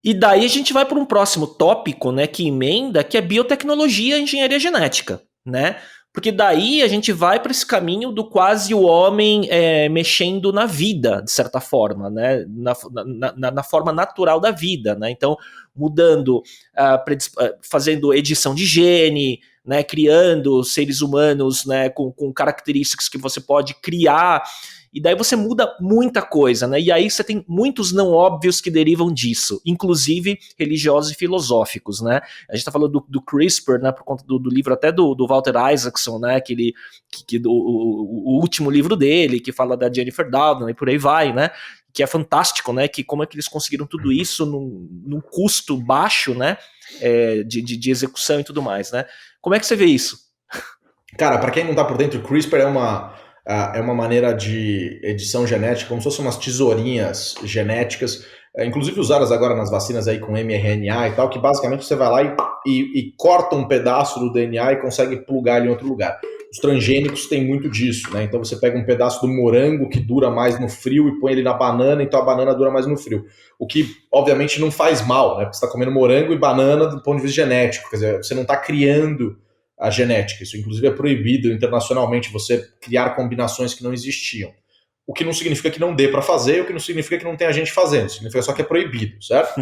E daí a gente vai para um próximo tópico, né, que emenda, que é biotecnologia e engenharia genética, né? Porque daí a gente vai para esse caminho do quase o homem mexendo na vida, de certa forma, né? Na forma natural da vida, né? Então, mudando, fazendo edição de gene, né? Criando seres humanos, né? Com características que você pode criar. E daí você muda muita coisa, né? E aí você tem muitos não óbvios que derivam disso, inclusive religiosos e filosóficos, né? A gente tá falando do CRISPR, né? Por conta do livro até do Walter Isaacson, né? O último livro dele, que fala da Jennifer Doudna e por aí vai, né? Que é fantástico, né? Que como é que eles conseguiram tudo isso num custo baixo, né? De execução e tudo mais, né? Como é que você vê isso? Cara, para quem não tá por dentro, o CRISPR é uma maneira de edição genética, como se fossem umas tesourinhas genéticas, inclusive usadas agora nas vacinas aí com mRNA e tal, que basicamente você vai lá e corta um pedaço do DNA e consegue plugar ele em outro lugar. Os transgênicos têm muito disso, né? Então você pega um pedaço do morango que dura mais no frio e põe ele na banana, então a banana dura mais no frio. O que, obviamente, não faz mal, né? Porque você está comendo morango e banana do ponto de vista genético, quer dizer, você não está criando a genética. Isso, inclusive, é proibido internacionalmente, você criar combinações que não existiam. O que não significa que não dê para fazer, o que não significa que não tenha gente fazendo, significa só que é proibido, certo?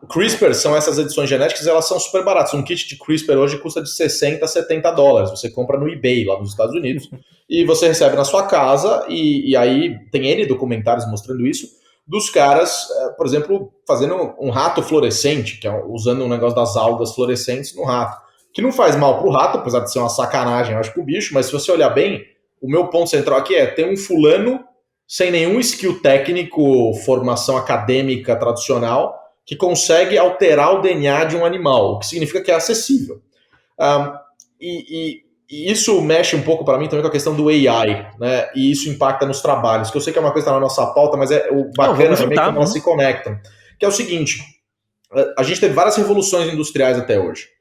CRISPR são essas edições genéticas, elas são super baratas. Um kit de CRISPR hoje custa de 60 a 70 dólares. Você compra no eBay, lá nos Estados Unidos, e você recebe na sua casa, e aí tem N documentários mostrando isso, dos caras, por exemplo, fazendo um rato fluorescente, que é usando um negócio das algas fluorescentes no rato, que não faz mal pro rato, apesar de ser uma sacanagem, eu acho, pro bicho, mas se você olhar bem, o meu ponto central aqui é ter um fulano sem nenhum skill técnico, formação acadêmica tradicional, que consegue alterar o DNA de um animal, o que significa que é acessível. Um, e isso mexe um pouco para mim também com a questão do AI, né? E isso impacta nos trabalhos, que eu sei que é uma coisa que está na nossa pauta, mas o Não, bacana vamos também é juntar. como elas se conectam. Que é o seguinte, a gente teve várias revoluções industriais até hoje.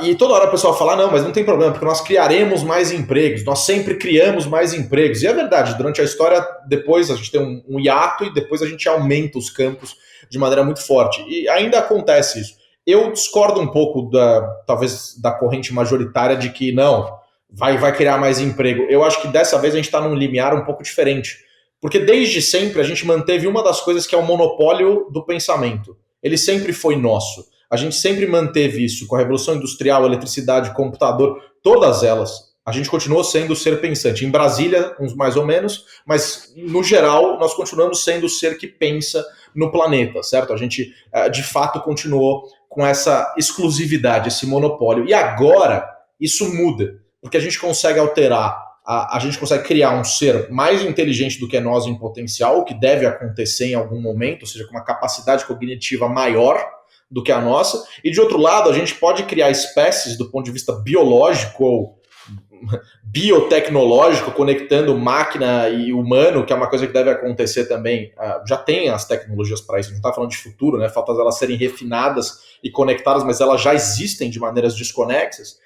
E toda hora o pessoal fala, não, mas não tem problema, porque nós criaremos mais empregos, nós sempre criamos mais empregos. E é verdade, durante a história, depois a gente tem um hiato e depois a gente aumenta os campos de maneira muito forte. E ainda acontece isso. Eu discordo um pouco talvez, da corrente majoritária de que não, vai criar mais emprego. Eu acho que dessa vez a gente está num limiar um pouco diferente. Porque desde sempre a gente manteve uma das coisas que é o monopólio do pensamento. Ele sempre foi nosso. A gente sempre manteve isso com a Revolução Industrial, eletricidade, computador, todas elas. A gente continuou sendo o ser pensante. Em Brasília, uns mais ou menos, mas no geral, nós continuamos sendo o ser que pensa no planeta, certo? A gente, de fato, continuou com essa exclusividade, esse monopólio. E agora, isso muda, porque a gente consegue alterar, a gente consegue criar um ser mais inteligente do que nós em potencial, o que deve acontecer em algum momento, ou seja, com uma capacidade cognitiva maior do que a nossa, e de outro lado, a gente pode criar espécies do ponto de vista biológico ou biotecnológico, conectando máquina e humano, que é uma coisa que deve acontecer também. Já tem as tecnologias para isso, a gente não está falando de futuro, né? Falta elas serem refinadas e conectadas, mas elas já existem de maneiras desconexas.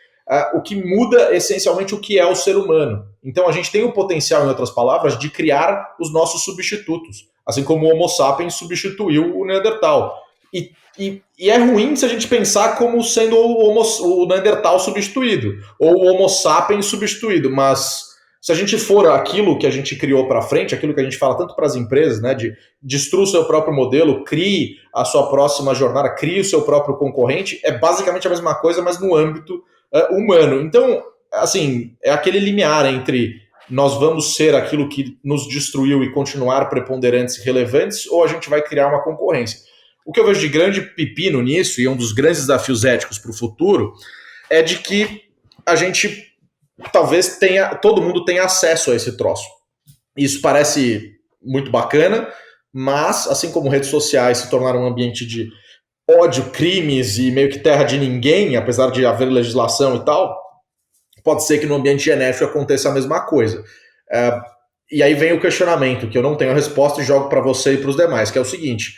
O que muda essencialmente o que é o ser humano. Então a gente tem o potencial, em outras palavras, de criar os nossos substitutos, assim como o Homo sapiens substituiu o Neandertal. E é ruim se a gente pensar como sendo o Neandertal substituído, ou o Homo sapiens substituído, mas se a gente for aquilo que a gente criou para frente, aquilo que a gente fala tanto para as empresas, né, de destrua o seu próprio modelo, crie a sua próxima jornada, crie o seu próprio concorrente, é basicamente a mesma coisa, mas no âmbito humano. Então, assim, é aquele limiar entre nós vamos ser aquilo que nos destruiu e continuar preponderantes e relevantes, ou a gente vai criar uma concorrência. O que eu vejo de grande pepino nisso, e um dos grandes desafios éticos para o futuro, é de que a gente talvez todo mundo tenha acesso a esse troço. Isso parece muito bacana, mas assim como redes sociais se tornaram um ambiente de ódio, crimes e meio que terra de ninguém, apesar de haver legislação e tal, pode ser que no ambiente genético aconteça a mesma coisa. E aí vem o questionamento, que eu não tenho a resposta e jogo para você e para os demais, que é o seguinte: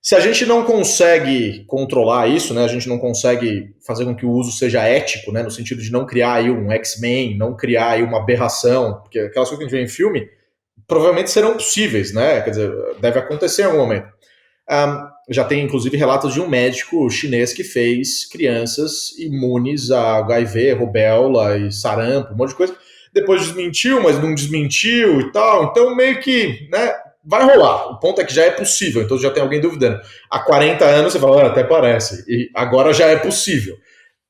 se a gente não consegue controlar isso, né, a gente não consegue fazer com que o uso seja ético, né, no sentido de não criar aí um X-Men, não criar aí uma aberração, porque aquelas coisas que a gente vê em filme provavelmente serão possíveis, né, quer dizer, deve acontecer em algum momento. já tem inclusive relatos de um médico chinês que fez crianças imunes a HIV, rubéola e sarampo, um monte de coisa. Depois desmentiu, mas não desmentiu e tal. Então meio que, né, vai rolar. O ponto é que já é possível, então já tem alguém duvidando. Há 40 anos você fala, até parece, e agora já é possível.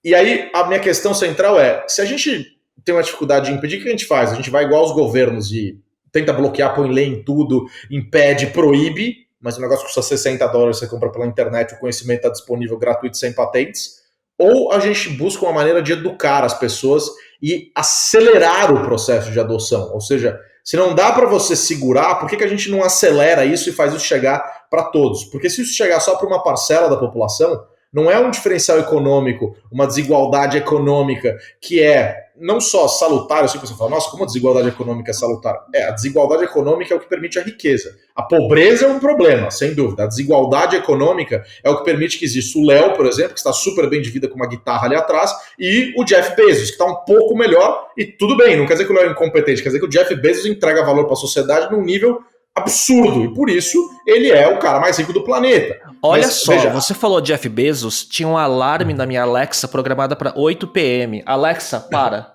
E aí a minha questão central é, se a gente tem uma dificuldade de impedir, o que a gente faz? A gente vai igual aos governos e tenta bloquear, põe lei em tudo, impede, proíbe, mas o negócio custa $60, você compra pela internet, o conhecimento está disponível gratuito, sem patentes, ou a gente busca uma maneira de educar as pessoas e acelerar o processo de adoção. Ou seja, se não dá para você segurar, por que a gente não acelera isso e faz isso chegar para todos? Porque se isso chegar só para uma parcela da população, não é um diferencial econômico, uma desigualdade econômica que é não só salutar, eu sei que você fala, nossa, como a desigualdade econômica é salutar? A desigualdade econômica é o que permite a riqueza. A pobreza é um problema, sem dúvida. A desigualdade econômica é o que permite que exista o Léo, por exemplo, que está super bem de vida com uma guitarra ali atrás, e o Jeff Bezos, que está um pouco melhor, e tudo bem, não quer dizer que o Léo é incompetente, quer dizer que o Jeff Bezos entrega valor para a sociedade num nível absurdo, e por isso ele é o cara mais rico do planeta. Olha só, veja, você falou Jeff Bezos, tinha um alarme na minha Alexa programada para 8 p.m. Alexa, para.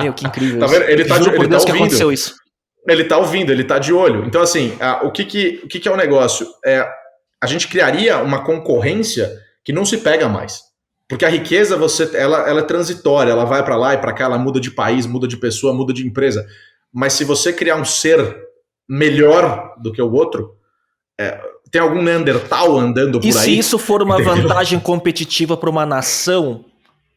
Meu, que incrível. Tá vendo? Ele tá, juro por ele Deus tá que ouvindo. aconteceu isso. Ele tá ouvindo, ele tá de olho. Então, assim, o que é o negócio? A gente criaria uma concorrência que não se pega mais. Porque a riqueza, ela é transitória, ela vai para lá e para cá, ela muda de país, muda de pessoa, muda de empresa. Mas se você criar um ser melhor do que o outro, tem algum Neandertal andando por aí? E se isso for uma vantagem competitiva para uma nação,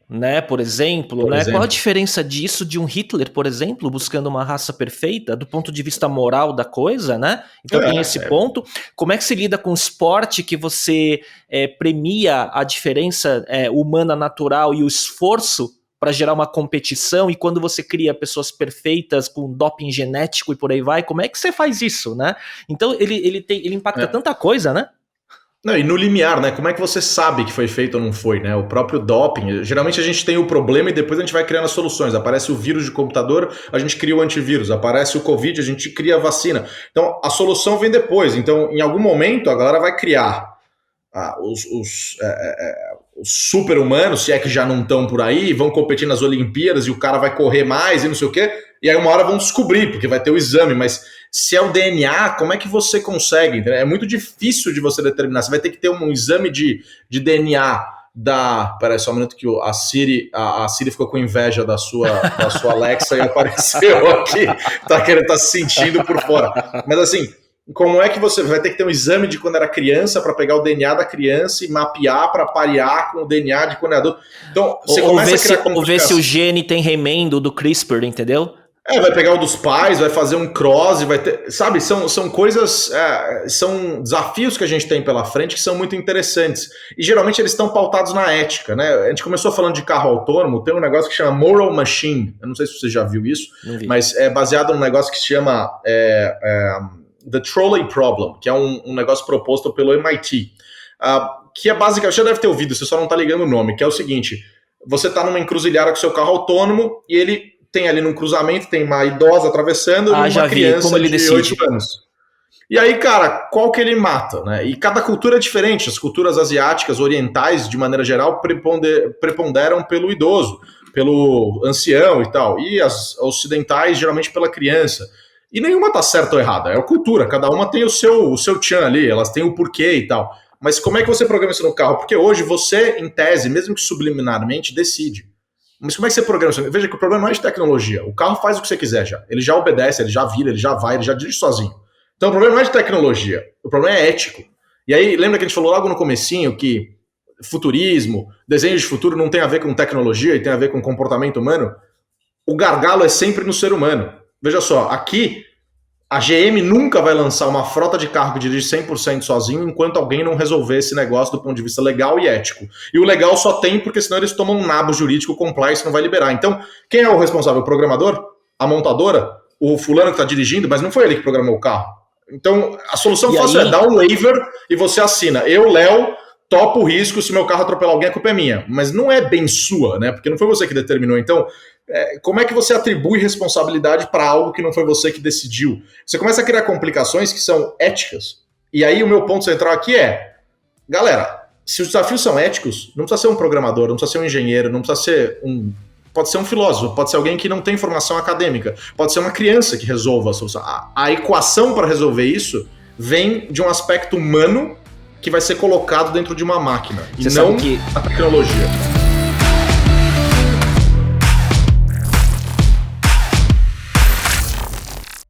né, por exemplo, qual a diferença disso de um Hitler, por exemplo, buscando uma raça perfeita, do ponto de vista moral da coisa, né? Então tem esse ponto. Como é que se lida com o esporte que você premia a diferença humana natural e o esforço para gerar uma competição, e quando você cria pessoas perfeitas com doping genético e por aí vai, como é que você faz isso, né? Então ele impacta tanta coisa, né? Não, e no limiar, né? Como é que você sabe que foi feito ou não foi, né? O próprio doping, geralmente a gente tem o problema e depois a gente vai criando as soluções. Aparece o vírus de computador, a gente cria o antivírus. Aparece o Covid, a gente cria a vacina. Então, a solução vem depois. Então, em algum momento, a galera vai criar os super-humanos, se é que já não estão por aí, vão competir nas Olimpíadas e o cara vai correr mais e não sei o quê. E aí uma hora vão descobrir, porque vai ter o exame, mas se é o DNA, como é que você consegue? Entendeu? É muito difícil de você determinar. Você vai ter que ter um exame de DNA Peraí, só um minuto que a Siri ficou com inveja da sua Alexa e apareceu aqui. Tá se sentindo por fora. Mas assim, como é que você vai ter que ter um exame de quando era criança para pegar o DNA da criança e mapear para parear com o DNA de quando é adulto? Então, você começa a criar ou ver se o gene tem remendo do CRISPR, entendeu? Vai pegar o dos pais, vai fazer um cross, vai ter... Sabe, são coisas... são desafios que a gente tem pela frente que são muito interessantes. E geralmente eles estão pautados na ética, né? A gente começou falando de carro autônomo, tem um negócio que chama Moral Machine. Eu não sei se você já viu isso, mas é baseado num negócio que se chama The Trolley Problem, que é um negócio proposto pelo MIT. Que é basicamente... Você já deve ter ouvido, você só não está ligando o nome, que é o seguinte... Você está numa encruzilhada com seu carro autônomo e ele... tem ali num cruzamento, tem uma idosa atravessando e uma criança de 8 anos. E aí, cara, qual que ele mata, né? E cada cultura é diferente. As culturas asiáticas, orientais, de maneira geral, preponderam pelo idoso, pelo ancião e tal. E as ocidentais, geralmente, pela criança. E nenhuma tá certa ou errada. É a cultura. Cada uma tem o seu tchan ali. Elas têm o porquê e tal. Mas como é que você programa isso no carro? Porque hoje você, em tese, mesmo que subliminarmente, decide. Mas como é que você programa isso? Veja que o problema não é de tecnologia. O carro faz o que você quiser já. Ele já obedece, ele já vira, ele já vai, ele já dirige sozinho. Então o problema não é de tecnologia. O problema é ético. E aí, lembra que a gente falou logo no comecinho que futurismo, desenho de futuro não tem a ver com tecnologia e tem a ver com comportamento humano? O gargalo é sempre no ser humano. Veja só, aqui a GM nunca vai lançar uma frota de carro que dirige 100% sozinho enquanto alguém não resolver esse negócio do ponto de vista legal e ético. E o legal só tem porque senão eles tomam um nabo jurídico, compliance não vai liberar. Então, quem é o responsável? O programador? A montadora? O fulano que está dirigindo? Mas não foi ele que programou o carro. Então, a solução fácil é dar um waiver e você assina. Eu, Léo, topo o risco, se meu carro atropelar alguém, a culpa é minha. Mas não é bem sua, né? Porque não foi você que determinou. Então, como é que você atribui responsabilidade para algo que não foi você que decidiu? Você começa a criar complicações que são éticas E aí o meu ponto central aqui é, galera, se os desafios são éticos, não precisa ser um programador, não precisa ser um engenheiro, não precisa ser um... Pode ser um filósofo, pode ser alguém que não tem formação acadêmica, pode ser uma criança que resolva a solução. A equação para resolver isso vem de um aspecto humano que vai ser colocado dentro de uma máquina, e não a tecnologia.